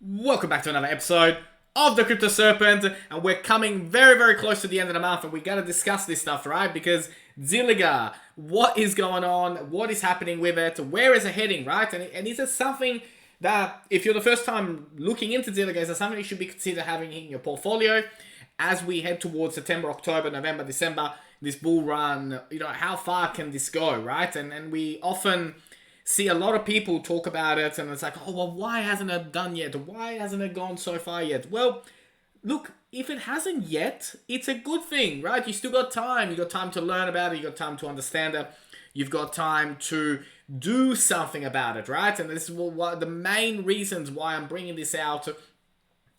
Welcome back to another episode of the Crypto Serpent, and we're coming very, very close to the end of the month, and we got to discuss this stuff, right? Because Zilliqa, what is going on? What is happening with it? Where is it heading, right? And is it something that, if you're the first time looking into Zilliqa, is it something you should be consider having in your portfolio as we head towards September, October, November, December, this bull run? You know, how far can this go, right? And we often see a lot of people talk about it, and it's like, oh, well, why hasn't it done yet? Why hasn't it gone so far yet? Well, look, if it hasn't yet, it's a good thing, right? You still got time. You got time to learn about it. You got time to understand it. You've got time to do something about it, right? And this is one the main reasons why I'm bringing this out,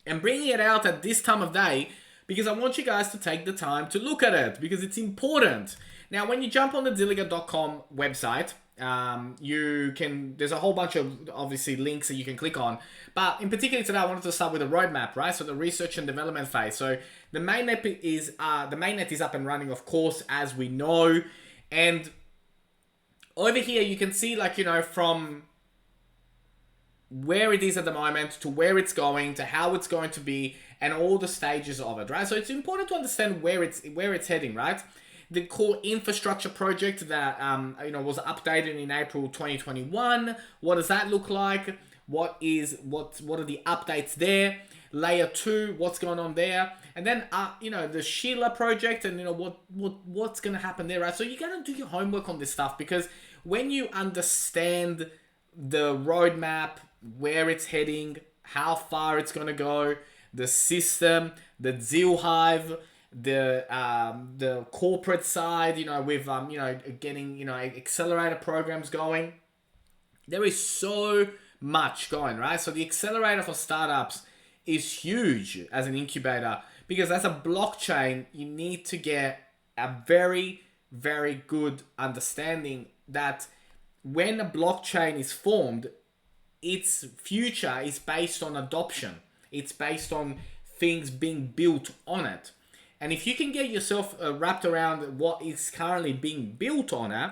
and bringing it out at this time of day, because I want you guys to take the time to look at it, because it's important. Now, when you jump on the Zilliqa.com website, there's a whole bunch of obviously links that you can click on, but in particular today I wanted to start with a roadmap, right? So the research and development phase. So the mainnet is up and running, of course, as we know, and over here you can see, like, you know, from where it is at the moment to where it's going to how it's going to be and all the stages of it, right? So it's important to understand where it's heading, right? The core infrastructure project that was updated in April 2021. What does that look like? What are the updates there? Layer 2, what's going on there? And then the Sheila project, and what's going to happen there, right? So you got to do your homework on this stuff, because when you understand the roadmap, where it's heading, how far it's going to go, the system, the Zil Hive, the corporate side, with getting accelerator programs going. There is so much going, right? So the accelerator for startups is huge as an incubator, because as a blockchain, you need to get a very, very good understanding that when a blockchain is formed, its future is based on adoption. It's based on things being built on it. And if you can get yourself wrapped around what is currently being built on it,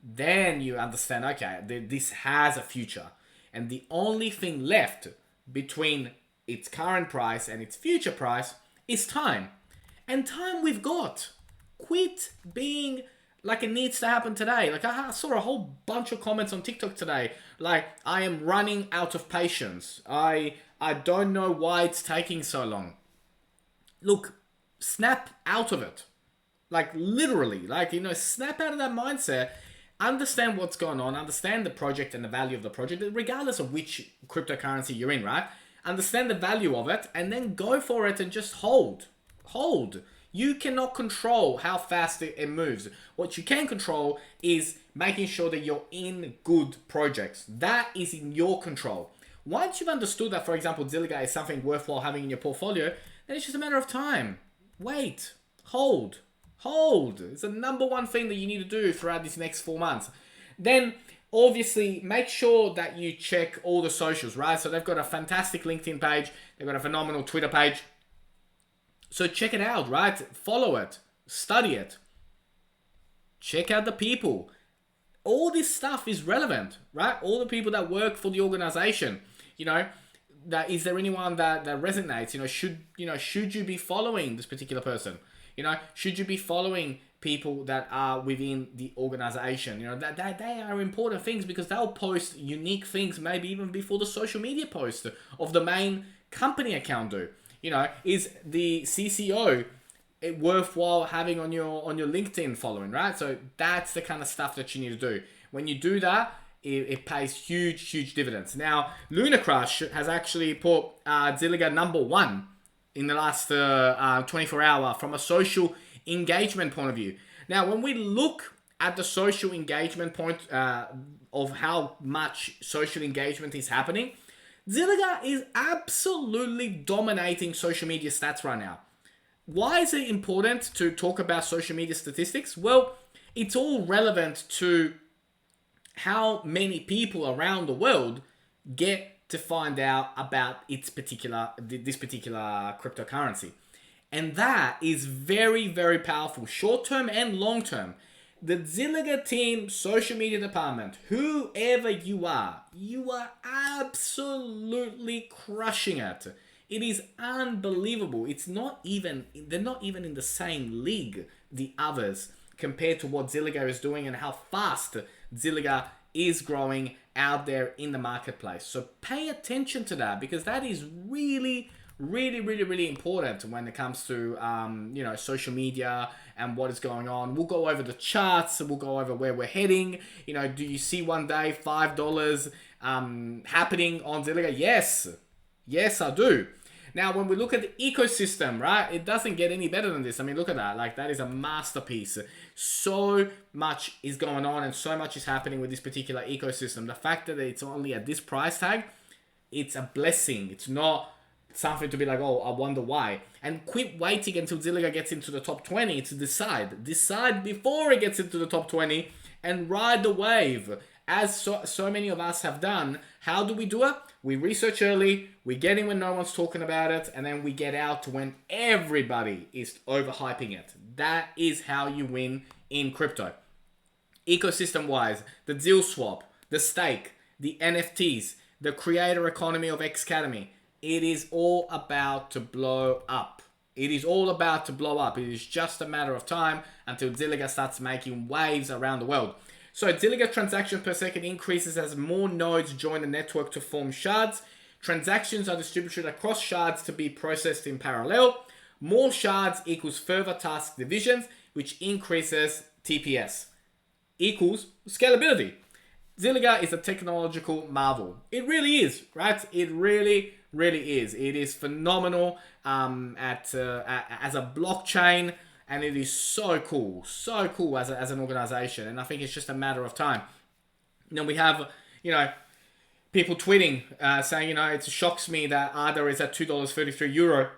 then you understand, okay, this has a future. And the only thing left between its current price and its future price is time. And time we've got. Quit being like it needs to happen today. Like, I saw a whole bunch of comments on TikTok today. Like, I am running out of patience. I don't know why it's taking so long. Look, snap out of it. Like, literally, snap out of that mindset. Understand what's going on. Understand the project and the value of the project, regardless of which cryptocurrency you're in, right? Understand the value of it, and then go for it and just hold. Hold. You cannot control how fast it moves. What you can control is making sure that you're in good projects. That is in your control. Once you've understood that, for example, Zilliqa is something worthwhile having in your portfolio, then it's just a matter of time. Wait, hold. It's the number one thing that you need to do throughout these next 4 months. Then, obviously, make sure that you check all the socials, right? So they've got a fantastic LinkedIn page. They've got a phenomenal Twitter page. So check it out, right? Follow it. Study it. Check out the people. All this stuff is relevant, right? All the people that work for the organization, that is there anyone that resonates? Should you be following this particular person? Should you be following people that are within the organization? That they are important things, because they'll post unique things maybe even before the social media post of the main company account do. Is the CCO worthwhile having on your LinkedIn following, right? So that's the kind of stuff that you need to do. When you do that, it pays huge dividends. Now, Luna Crush has actually put Zilliqa number 1 in the last 24 hours from a social engagement point of view. Now, when we look at the social engagement point of how much social engagement is happening, Zilliqa is absolutely dominating social media stats right now. Why is it important to talk about social media statistics? Well, it's all relevant to how many people around the world get to find out about this particular cryptocurrency. And that is very, very powerful, short-term and long-term. The Zilliqa team, social media department, whoever you are absolutely crushing it. It is unbelievable. They're not even in the same league, the others, compared to what Zilliqa is doing and how fast Zilliqa is growing out there in the marketplace. So pay attention to that, because that is really, really, really, really important when it comes to social media and what is going on. We'll go over the charts, we'll go over where we're heading. Do you see one day $5 happening on Zilliqa? Yes, I do. Now, when we look at the ecosystem, right, it doesn't get any better than this. I mean, look at that. Like, that is a masterpiece. So much is going on and so much is happening with this particular ecosystem. The fact that it's only at this price tag, it's a blessing. It's not something to be like, oh, I wonder why. And quit waiting until Zilliqa gets into the top 20 to decide. Decide before it gets into the top 20 and ride the wave. As so many of us have done. How do we do it? We research early, we get in when no one's talking about it, and then we get out when everybody is overhyping it. That is how you win in crypto. Ecosystem-wise, the Zil swap, the stake, the NFTs, the creator economy of Xcademy. It is all about to blow up. It is all about to blow up. It is just a matter of time until Zilliqa starts making waves around the world. So Zilliqa transaction per second increases as more nodes join the network to form shards. Transactions are distributed across shards to be processed in parallel. More shards equals further task divisions, which increases TPS. Equals scalability. Zilliqa is a technological marvel. It really is, right? It really, really is. It is phenomenal as a blockchain. And it is so cool as an organization. And I think it's just a matter of time. We have, people tweeting, saying, it shocks me that ADA is at €2.33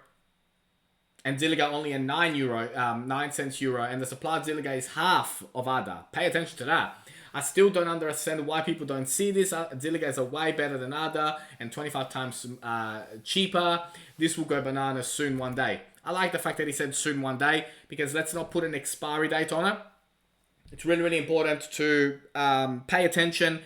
and Zilliqa only at €9, and the supply of Zilliqa is half of ADA. Pay attention to that. I still don't understand why people don't see this. Zilliqa is a way better than ADA and 25 times cheaper. This will go bananas soon one day. I like the fact that he said soon one day, because let's not put an expiry date on it. It's really, really important to pay attention,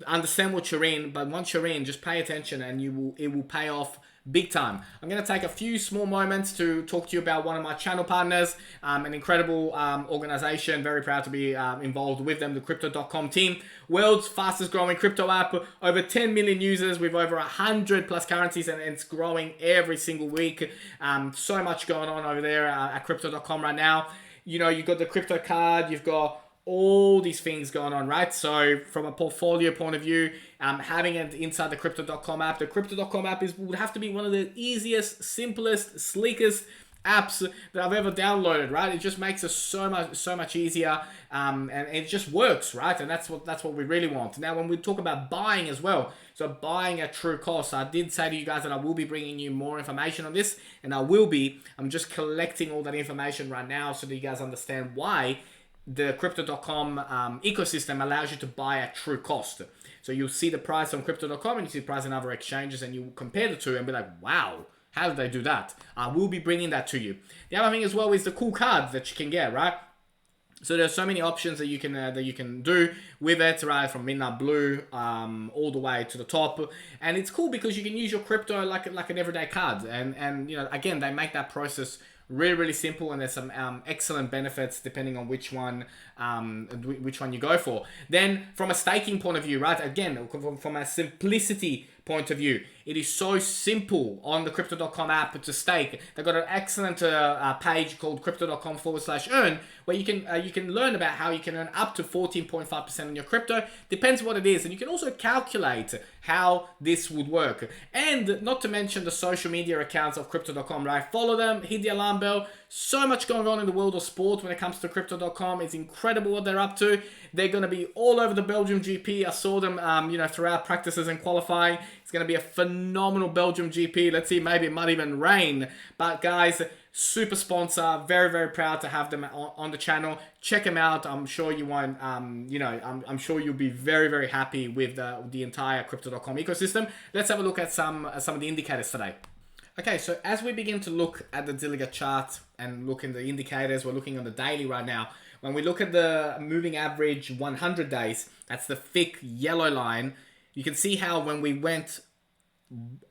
understand what you're in, but once you're in, just pay attention and it will pay off big time. I'm going to take a few small moments to talk to you about one of my channel partners, an incredible organization. Very proud to be involved with them, the Crypto.com team. World's fastest growing crypto app, over 10 million users with over 100 plus currencies, and it's growing every single week. So much going on over there at Crypto.com right now. You've got the crypto card, you've got all these things going on, right? So from a portfolio point of view, having it inside the Crypto.com app, the Crypto.com app would have to be one of the easiest, simplest, sleekest apps that I've ever downloaded, right? It just makes it so much easier, and it just works, right? And that's what we really want. Now, when we talk about buying as well, so buying at true cost, I did say to you guys that I will be bringing you more information on this, and I'm just collecting all that information right now so that you guys understand why the Crypto.com ecosystem allows you to buy at true cost. So you'll see the price on Crypto.com and you see the price on other exchanges, and you compare the two and be like, wow, how did they do that? We'll be bringing that to you. The other thing as well is the cool cards that you can get, right? So there's so many options that you can do with it, right? From Midnight Blue all the way to the top, and it's cool because you can use your crypto like an everyday card, and again, they make that process really, really simple, and there's some excellent benefits depending on which one you go for. Then from a staking point of view, right? Again, from a simplicity point of view, it is so simple on the Crypto.com app to stake. They've got an excellent page called Crypto.com/earn, where you can learn about how you can earn up to 14.5% on your crypto. Depends what it is, and you can also calculate how this would work. And not to mention the social media accounts of Crypto.com, right? Follow them, hit the alarm bell. So much going on in the world of sport when it comes to Crypto.com. It's incredible what they're up to. They're going to be all over the Belgium GP. I saw them, throughout practices and qualifying. It's going to be a phenomenal Belgium GP. Let's see, maybe it might even rain. But guys, super sponsor. Very, very proud to have them on the channel. Check them out. I'm sure you won't, I'm sure you'll be very, very happy with the entire Crypto.com ecosystem. Let's have a look at some of the indicators today. Okay, so as we begin to look at the Zilliqa chart and look in the indicators, we're looking on the daily right now. When we look at the moving average 100 days, that's the thick yellow line. You can see how when we went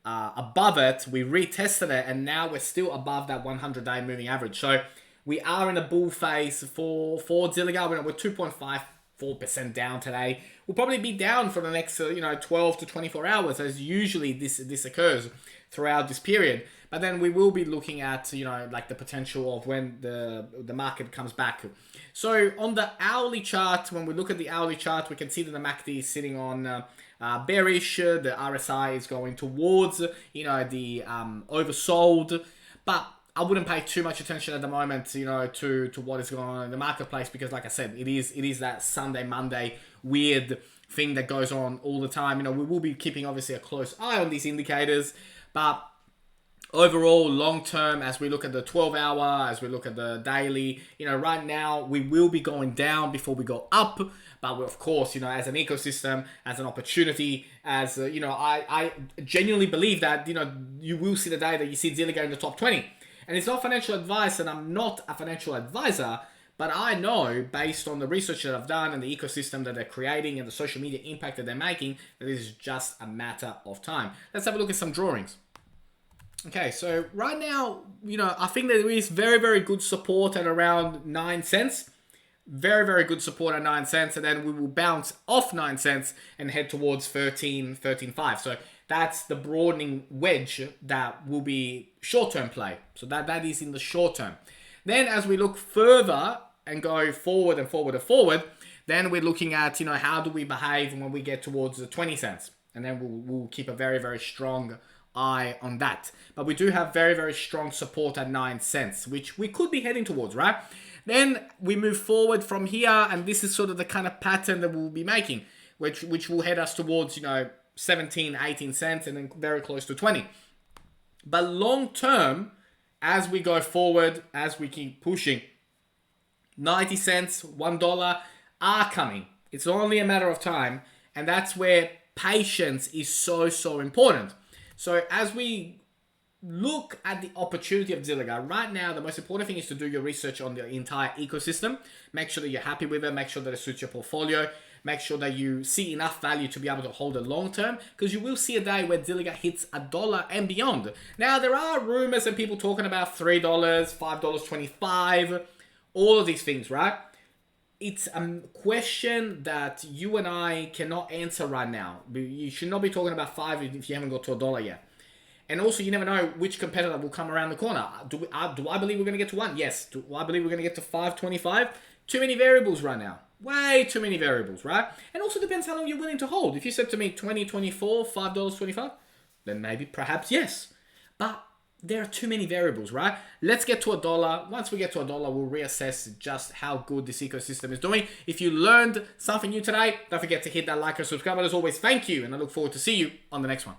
above it, we retested it, and now we're still above that 100-day moving average. So we are in a bull phase for Zilliqa. We're 2.54% down today. We'll probably be down for the next 12 to 24 hours, as usually this occurs throughout this period. But then we will be looking at like the potential of when the market comes back. So on the hourly chart, when we look at the hourly chart, we can see that the MACD is sitting on bearish. The RSI is going towards the oversold, but I wouldn't pay too much attention at the moment, to what is going on in the marketplace, because like I said, it is that Sunday, Monday weird thing that goes on all the time. We will be keeping obviously a close eye on these indicators, but overall, long term, as we look at the 12-hour, as we look at the daily, right now we will be going down before we go up. But of course, as an ecosystem, as an opportunity, as I genuinely believe that you will see the day that you see Zilliqa in the top 20. And it's not financial advice, and I'm not a financial advisor, but I know based on the research that I've done and the ecosystem that they're creating and the social media impact that they're making, that it is just a matter of time. Let's have a look at some drawings. Okay, so right now, I think that there is very, very good support at around 9 cents. Very, very good support at 9 cents. And then we will bounce off 9 cents and head towards 13.5. So that's the broadening wedge that will be short-term play. So that is in the short term. Then as we look further and go forward and forward and forward, then we're looking at, how do we behave when we get towards the 20 cents? And then we'll keep a very, very strong eye on that. But we do have very, very strong support at 9 cents, which we could be heading towards, right? Then we move forward from here, and this is sort of the kind of pattern that we'll be making, which will head us towards, 17, 18 cents, and then very close to 20. But long term, as we go forward, as we keep pushing, 90 cents, $1 are coming. It's only a matter of time, and that's where patience is so, so important. So as we look at the opportunity of Zilliqa, right now, the most important thing is to do your research on the entire ecosystem. Make sure that you're happy with it. Make sure that it suits your portfolio. Make sure that you see enough value to be able to hold it long term, because you will see a day where Zilliqa hits $1 and beyond. Now, there are rumors and people talking about $3, $5.25, all of these things, right? It's a question that you and I cannot answer right now. You should not be talking about $5 if you haven't got to $1 yet. And also, you never know which competitor will come around the corner. Do I believe we're going to get to 1? Yes. Do I believe we're going to get to 5.25? Too many variables right now. Way too many variables, right? And also depends how long you're willing to hold. If you said to me 2024, $5.25, then maybe, perhaps, yes. But there are too many variables, right? Let's get to $1. Once we get to $1, we'll reassess just how good this ecosystem is doing. If you learned something new today, don't forget to hit that like and subscribe. As always, thank you, and I look forward to see you on the next one.